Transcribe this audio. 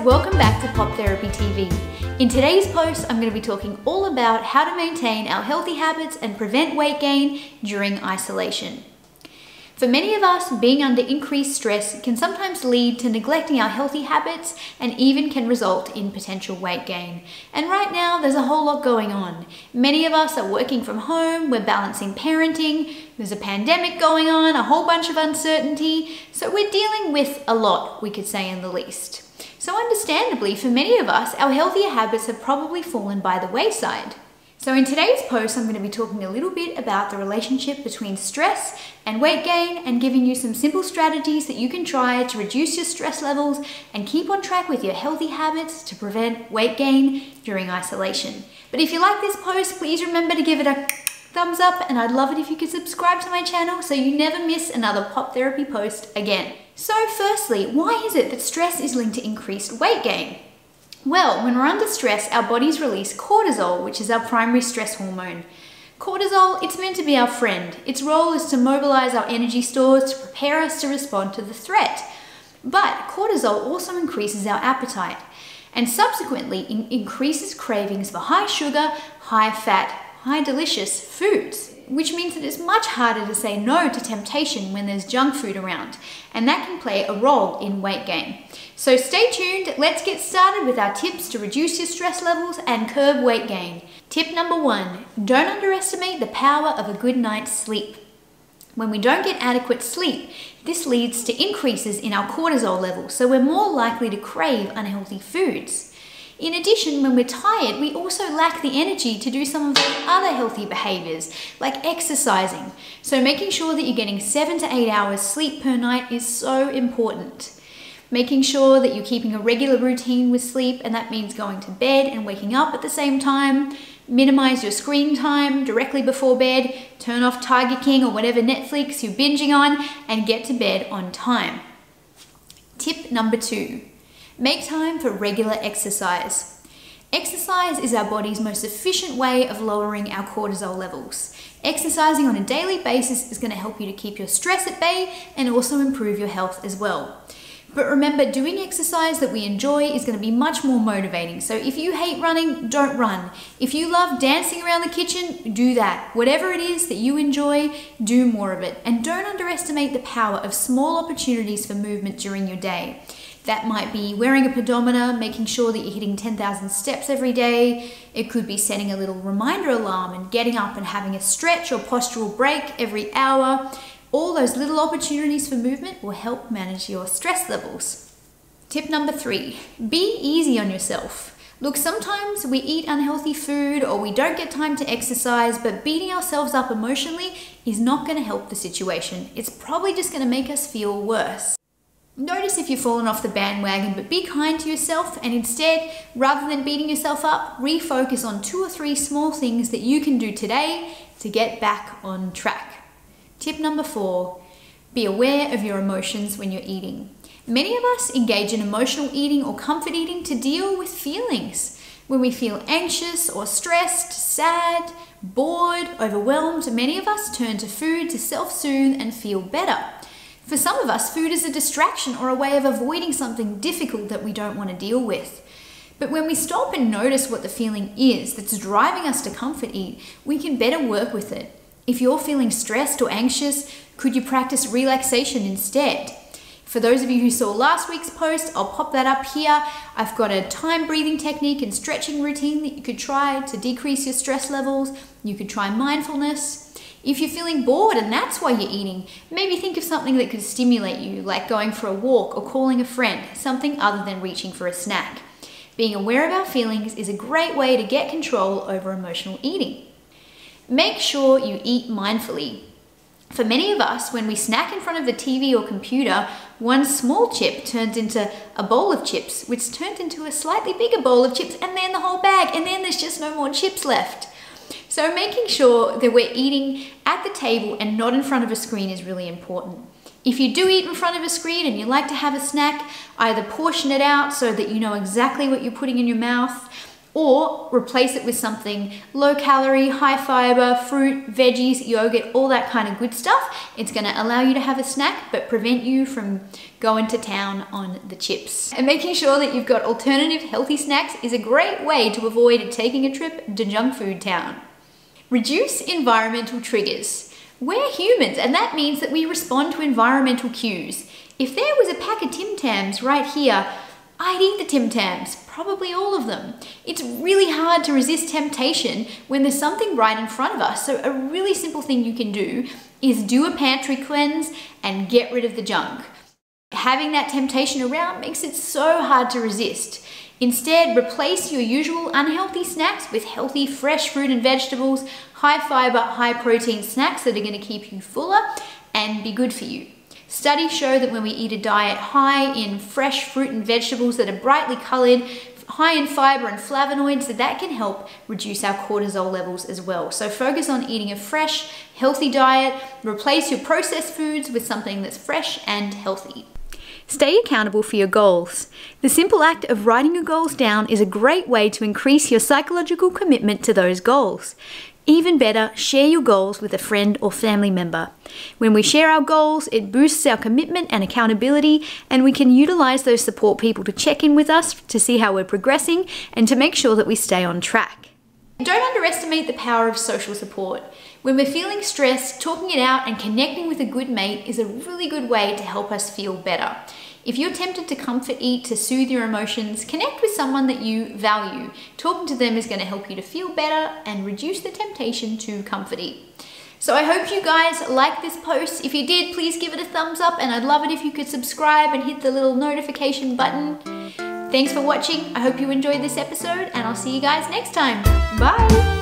welcome back to Pop Therapy TV. In today's post, I'm going to be talking all about how to maintain our healthy habits and prevent weight gain during isolation. For many of us, being under increased stress can sometimes lead to neglecting our healthy habits and even can result in potential weight gain. And right now, there's a whole lot going on. Many of us are working from home, we're balancing parenting, there's a pandemic going on, a whole bunch of uncertainty, so we're dealing with a lot, we could say in the least. So understandably, for many of us, our healthier habits have probably fallen by the wayside. So in today's post, I'm going to be talking a little bit about the relationship between stress and weight gain and giving you some simple strategies that you can try to reduce your stress levels and keep on track with your healthy habits to prevent weight gain during isolation. But if you like this post, please remember to give it a thumbs up, and I'd love it if you could subscribe to my channel so you never miss another Pop Therapy post again. So firstly, why is it that stress is linked to increased weight gain? Well, when we're under stress, our bodies release cortisol, which is our primary stress hormone. Cortisol, it's meant to be our friend. Its role is to mobilize our energy stores to prepare us to respond to the threat. But cortisol also increases our appetite and subsequently increases cravings for high sugar, high fat, high delicious foods, which means that it's much harder to say no to temptation when there's junk food around, and that can play a role in weight gain. So stay tuned, let's get started with our tips to reduce your stress levels and curb weight gain. Tip number 1, don't underestimate the power of a good night's sleep. When we don't get adequate sleep, this leads to increases in our cortisol levels, so we're more likely to crave unhealthy foods. In addition, when we're tired, we also lack the energy to do some of the other healthy behaviors, like exercising. So making sure that you're getting 7 to 8 hours sleep per night is so important. Making sure that you're keeping a regular routine with sleep, and that means going to bed and waking up at the same time. Minimize your screen time directly before bed, turn off Tiger King or whatever Netflix you're binging on, and get to bed on time. Tip number 2. Make time for regular exercise. Exercise is our body's most efficient way of lowering our cortisol levels. Exercising on a daily basis is going to help you to keep your stress at bay and also improve your health as well. But remember, doing exercise that we enjoy is going to be much more motivating. So if you hate running, don't run. If you love dancing around the kitchen, do that. Whatever it is that you enjoy, do more of it. And don't underestimate the power of small opportunities for movement during your day. That might be wearing a pedometer, making sure that you're hitting 10,000 steps every day. It could be setting a little reminder alarm and getting up and having a stretch or postural break every hour. All those little opportunities for movement will help manage your stress levels. Tip number 3, be easy on yourself. Look, sometimes we eat unhealthy food or we don't get time to exercise, but beating ourselves up emotionally is not going to help the situation. It's probably just going to make us feel worse. Notice if you've fallen off the bandwagon, but be kind to yourself, and instead, rather than beating yourself up, refocus on 2 or 3 small things that you can do today to get back on track. Tip number 4, be aware of your emotions when you're eating. Many of us engage in emotional eating or comfort eating to deal with feelings. When we feel anxious or stressed, sad, bored, overwhelmed, many of us turn to food to self-soothe and feel better. For some of us, food is a distraction or a way of avoiding something difficult that we don't want to deal with. But when we stop and notice what the feeling is that's driving us to comfort eat, we can better work with it. If you're feeling stressed or anxious, could you practice relaxation instead? For those of you who saw last week's post, I'll pop that up here. I've got a time breathing technique and stretching routine that you could try to decrease your stress levels. You could try mindfulness. If you're feeling bored and that's why you're eating, maybe think of something that could stimulate you, like going for a walk or calling a friend, something other than reaching for a snack. Being aware of our feelings is a great way to get control over emotional eating. Make sure you eat mindfully. For many of us, when we snack in front of the TV or computer, one small chip turns into a bowl of chips, which turns into a slightly bigger bowl of chips, and then the whole bag, and then there's just no more chips left. So making sure that we're eating at the table and not in front of a screen is really important. If you do eat in front of a screen and you like to have a snack, either portion it out so that you know exactly what you're putting in your mouth, Or replace it with something low calorie, high fiber, fruit, veggies, yogurt, all that kind of good stuff. It's gonna allow you to have a snack, but prevent you from going to town on the chips. And making sure that you've got alternative healthy snacks is a great way to avoid taking a trip to junk food town. Reduce environmental triggers. We're humans, and that means that we respond to environmental cues. If there was a pack of Tim Tams right here, I'd eat the Tim Tams, probably all of them. It's really hard to resist temptation when there's something right in front of us. So a really simple thing you can do is do a pantry cleanse and get rid of the junk. Having that temptation around makes it so hard to resist. Instead, replace your usual unhealthy snacks with healthy, fresh fruit and vegetables, high fiber, high protein snacks that are going to keep you fuller and be good for you. Studies show that when we eat a diet high in fresh fruit and vegetables that are brightly colored, high in fiber and flavonoids, that can help reduce our cortisol levels as well. So focus on eating a fresh, healthy diet. Replace your processed foods with something that's fresh and healthy. Stay accountable for your goals. The simple act of writing your goals down is a great way to increase your psychological commitment to those goals. Even better, share your goals with a friend or family member. When we share our goals, it boosts our commitment and accountability, and we can utilize those support people to check in with us to see how we're progressing and to make sure that we stay on track. Don't underestimate the power of social support. When we're feeling stressed, talking it out and connecting with a good mate is a really good way to help us feel better. If you're tempted to comfort eat to soothe your emotions, connect with someone that you value. Talking to them is going to help you to feel better and reduce the temptation to comfort eat. So I hope you guys liked this post. If you did, please give it a thumbs up, and I'd love it if you could subscribe and hit the little notification button. Thanks for watching. I hope you enjoyed this episode, and I'll see you guys next time. Bye!